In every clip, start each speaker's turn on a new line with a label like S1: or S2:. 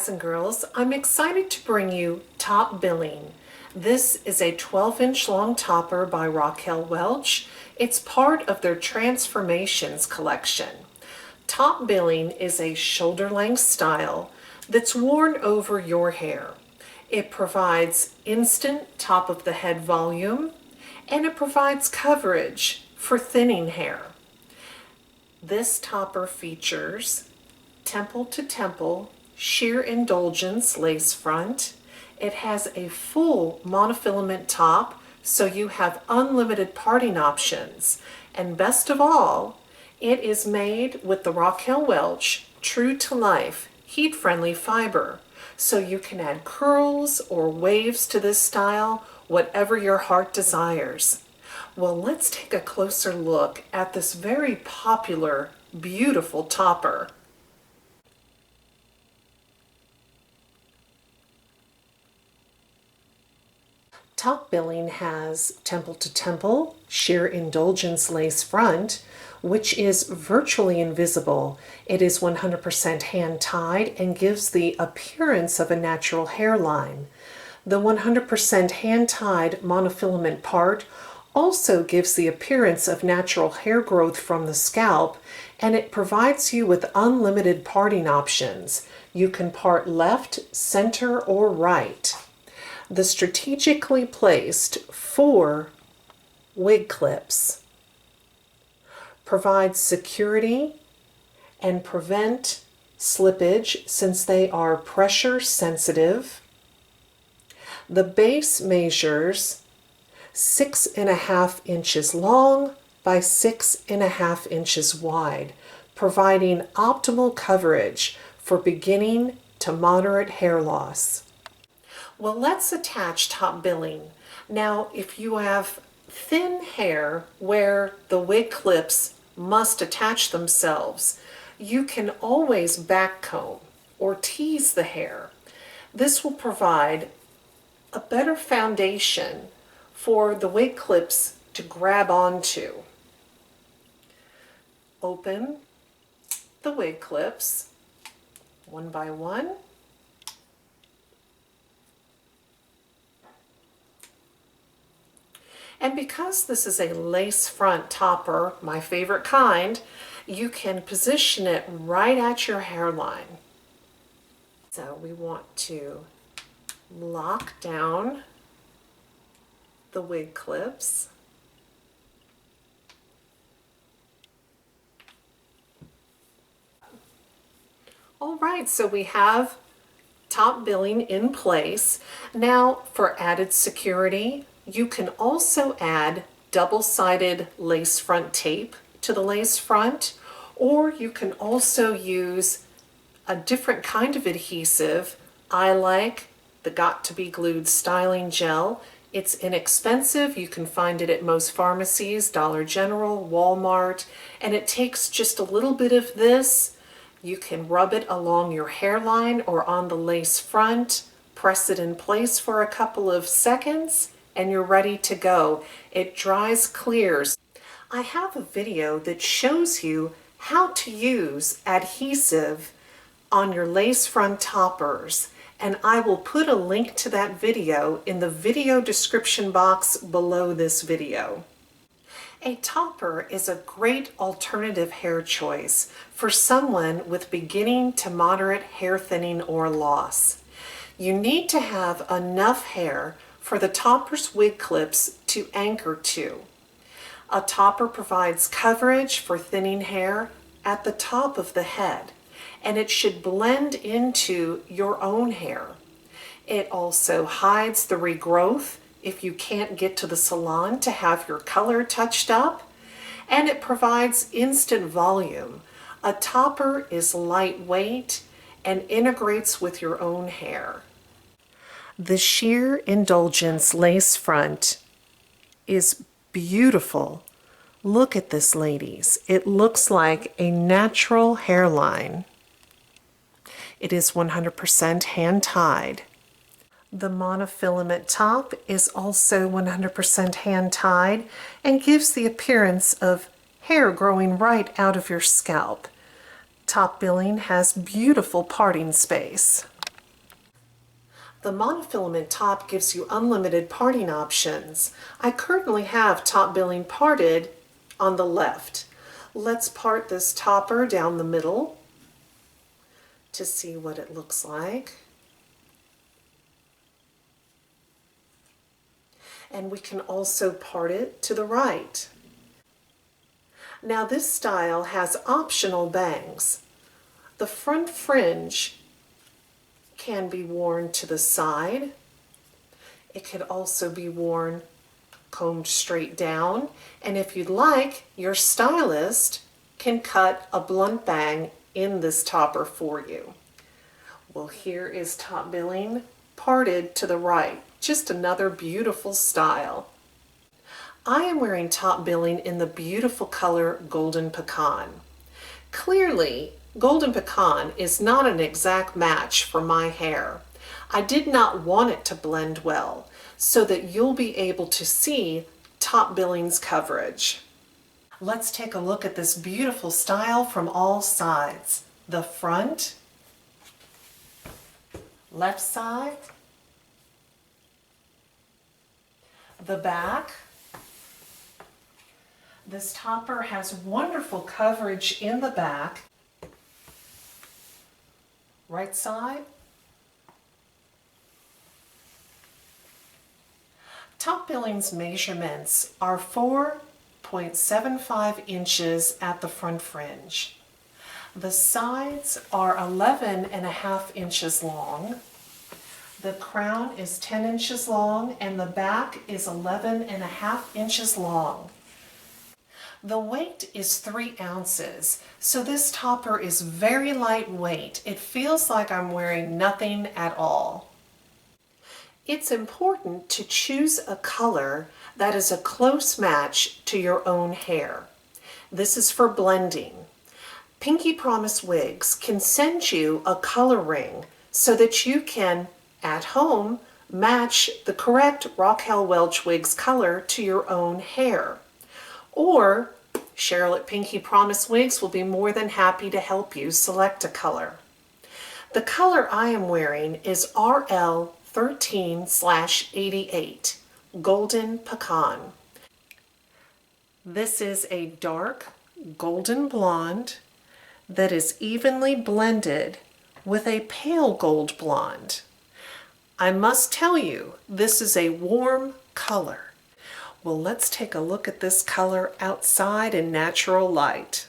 S1: guys and girls, I'm excited to bring you Top Billing. This is a 12-inch long topper by Raquel Welch. It's part of their Transformations collection. Top Billing is a shoulder-length style that's worn over your hair. It provides instant top-of-the-head volume, and it provides coverage for thinning hair. This topper features temple to temple Sheer Indulgence lace front. It has a full monofilament top, so you have unlimited parting options. And best of all, it is made with the Raquel Welch True to Life heat-friendly fiber, so you can add curls or waves to this style, whatever your heart desires. Well, let's take a closer look at this very popular, beautiful topper. Top Billing has temple to temple Sheer Indulgence lace front, which is virtually invisible. It is 100% hand tied and gives the appearance of a natural hairline. The 100% hand tied monofilament part also gives the appearance of natural hair growth from the scalp, and it provides you with unlimited parting options. You can part left, center, or right. The strategically placed 4 wig clips provide security and prevent slippage since they are pressure sensitive. The base measures 6.5 inches long by 6.5 inches wide, providing optimal coverage for beginning to moderate hair loss. Well, let's attach Top Billing. Now, if you have thin hair where the wig clips must attach themselves, you can always back comb or tease the hair. This will provide a better foundation for the wig clips to grab onto. Open the wig clips one by one. And because this is a lace front topper, my favorite kind, you can position it right at your hairline. So we want to lock down the wig clips. All right, so we have Top Billing in place. Now, for added security, you can also add double-sided lace front tape to the lace front, or you can also use a different kind of adhesive. I like the Got to Be Glued styling gel. It's inexpensive. You can find it at most pharmacies, Dollar General, Walmart, and it takes just a little bit of this. You can rub it along your hairline or on the lace front, press it in place for a couple of seconds, and you're ready to go. It dries, clears. I have a video that shows you how to use adhesive on your lace front toppers, and I will put a link to that video in the video description box below this video. A topper is a great alternative hair choice for someone with beginning to moderate hair thinning or loss. You need to have enough hair for the topper's wig clips to anchor to. A topper provides coverage for thinning hair at the top of the head, and it should blend into your own hair. It also hides the regrowth if you can't get to the salon to have your color touched up, and it provides instant volume. A topper is lightweight and integrates with your own hair. The Sheer Indulgence lace front is beautiful. Look at this, ladies. It looks like a natural hairline. It is 100% hand tied. The monofilament top is also 100% hand tied and gives the appearance of hair growing right out of your scalp. Top Billing has beautiful parting space. The monofilament top gives you unlimited parting options. I currently have top billing parted on the left. Let's part this topper down the middle to see what it looks like. And we can also part it to the right. Now this style has optional bangs. The front fringe can be worn to the side. It could also be worn combed straight down, and if you'd like, your stylist can cut a blunt bang in this topper for you. Well, here is top billing parted to the right. Just another beautiful style. I am wearing top billing in the beautiful color Golden Pecan. Clearly, Golden Pecan is not an exact match for my hair. I did not want it to blend well so that you'll be able to see top billing's coverage. Let's take a look at this beautiful style from all sides. The front, left side, the back. This topper has wonderful coverage in the back. Right side. Top billing's measurements are 4.75 inches at the front fringe. The sides are 11.5 inches long. The crown is 10 inches long and the back is 11.5 inches long. The weight is 3 ounces, so this topper is very lightweight. It feels like I'm wearing nothing at all. It's important to choose a color that is a close match to your own hair. This is for blending. Pinky Promise Wigs can send you a color ring so that you can, at home, match the correct Raquel Welch Wigs color to your own hair. Or Cheryl at Pinky Promise Wigs will be more than happy to help you select a color. The color I am wearing is RL 13/88, Golden Pecan. This is a dark golden blonde that is evenly blended with a pale gold blonde. I must tell you, this is a warm color. Well, let's take a look at this color outside in natural light.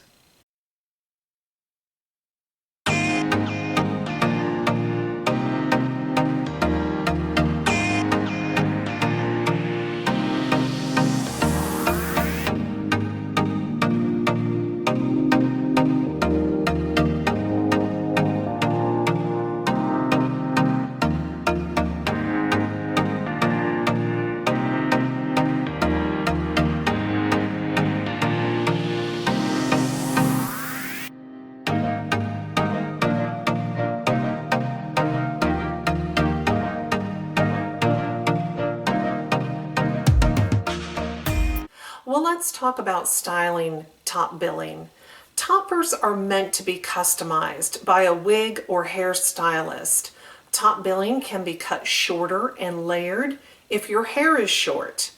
S1: Well, let's talk about styling top billing. Toppers are meant to be customized by a wig or hairstylist. Top billing can be cut shorter and layered if your hair is short.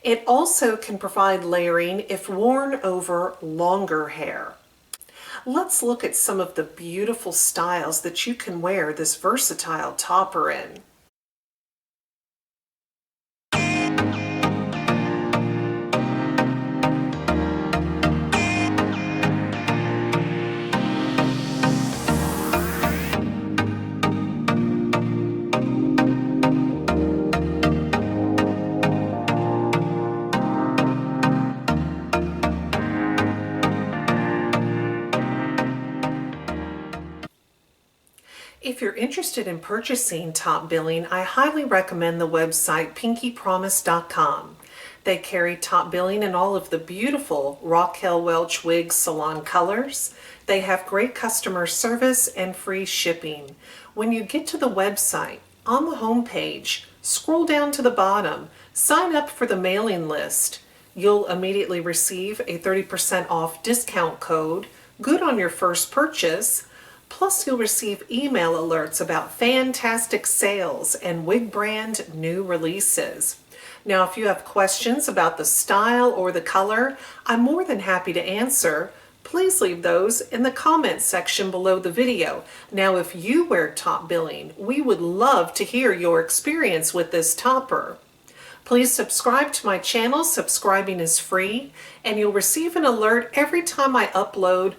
S1: It also can provide layering if worn over longer hair. Let's look at some of the beautiful styles that you can wear this versatile topper in. If you're interested in purchasing top billing, I highly recommend the website pinkypromise.com. They carry top billing in all of the beautiful Raquel Welch Wigs salon colors. They have great customer service and free shipping. When you get to the website, on the home page, scroll down to the bottom, sign up for the mailing list. You'll immediately receive a 30% off discount code, good on your first purchase. Plus, you'll receive email alerts about fantastic sales and wig brand new releases. Now, if you have questions about the style or the color, I'm more than happy to answer. Please leave those in the comments section below the video. Now, if you wear top billing, we would love to hear your experience with this topper. Please subscribe to my channel. Subscribing is free, and you'll receive an alert every time I upload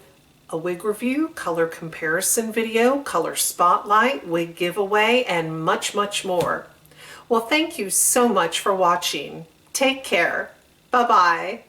S1: a wig review, color comparison video, color spotlight, wig giveaway, and much, much more. Well, thank you so much for watching. Take care. Bye-bye.